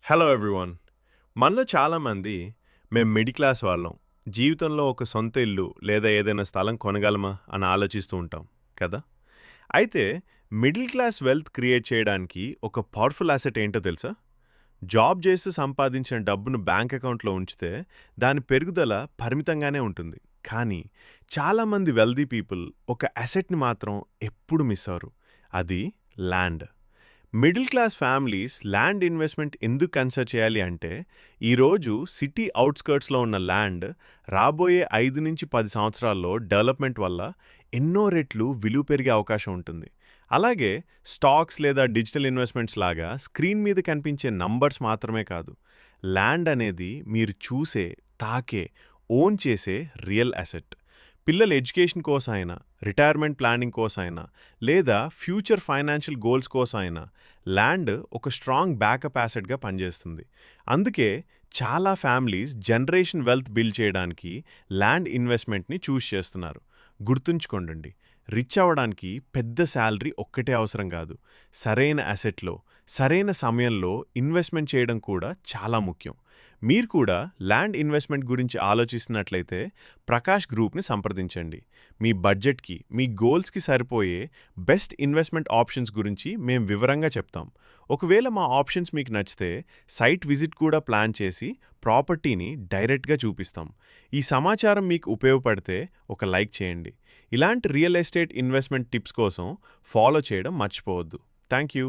Hello everyone. మనలో చాలామంది మేము మిడిల్ క్లాస్ వాళ్ళం. జీవితంలో ఒక సొంత ఇల్లు లేదా ఏదైనా స్థలం కొనగలమా అని ఆలోచిస్తూ ఉంటాం కదా! అయితే మిడిల్ క్లాస్ వెల్త్ క్రియేట్ చేయడానికి ఒక పవర్‌ఫుల్ అసెట్ ఏంటో తెలుసా? జాబ్ చేస్తూ సంపాదించిన డబ్బును బ్యాంక్ అకౌంట్‌లో ఉంచితే దాని పెరుగుదల పరిమితంగానే ఉంటుంది. కానీ చాలామంది వెల్తీ పీపుల్ ఒక అసెట్‌ని మాత్రం ఎప్పుడు మిస్ అవ్వరు. అది land. Middle class families land investment ఎందుకు కన్సిడర్ చేయాలి అంటే, ఈరోజు సిటీ అవుట్‌స్కర్ట్స్‌లో ఉన్న ల్యాండ్ రాబోయే 5-10 సంవత్సరాల్లో డెవలప్‌మెంట్ వల్ల ఎన్నో రెట్లు విలువ పెరిగే అవకాశం ఉంటుంది. అలాగే స్టాక్స్ లేదా డిజిటల్ ఇన్వెస్ట్మెంట్స్ లాగా స్క్రీన్ మీద కనిపించే నంబర్స్ మాత్రమే కాదు. ల్యాండ్ అనేది మీరు చూసే, తాకే, ఓన్ చేసే రియల్ అసెట్. పిల్లల ఎడ్యుకేషన్ కోసం అయినా, రిటైర్మెంట్ ప్లానింగ్ కోసం అయినా, లేదా ఫ్యూచర్ ఫైనాన్షియల్ గోల్స్ కోసం అయినా ల్యాండ్ ఒక స్ట్రాంగ్ బ్యాకప్ యాసెట్‌గా పనిచేస్తుంది. అందుకే చాలా ఫ్యామిలీస్ జనరేషన్ వెల్త్ బిల్డ్ చేయడానికి ల్యాండ్ ఇన్వెస్ట్మెంట్‌ని చూస్ చేస్తున్నారు. గుర్తుంచుకోండి, రిచ్ అవ్వడానికి పెద్ద శాలరీ ఒక్కటే అవసరం కాదు. సరైన అసెట్‌లో, సరైన సమయంలో ఇన్వెస్ట్మెంట్ చేయడం కూడా చాలా ముఖ్యం. మీరు కూడా ల్యాండ్ ఇన్వెస్ట్మెంట్ గురించి ఆలోచిస్తున్నట్లయితే ప్రకాష్ గ్రూప్‌ని సంప్రదించండి. మీ బడ్జెట్‌కి, మీ గోల్స్‌కి సరిపోయే బెస్ట్ ఇన్వెస్ట్మెంట్ ఆప్షన్స్ గురించి మేం వివరంగా చెప్తాం. ఒకవేళ మా ఆప్షన్స్ మీకు నచ్చితే సైట్ విజిట్ కూడా ప్లాన్ చేసి ప్రాపర్టీని డైరెక్ట్‌గా చూపిస్తాం. ఈ సమాచారం మీకు ఉపయోగపడితే ఒక లైక్ చేయండి. ఇలాంటి రియల్ ఎస్టేట్ ఇన్వెస్ట్మెంట్ టిప్స్ కోసం ఫాలో చేయడం మర్చిపోవద్దు. Thank you.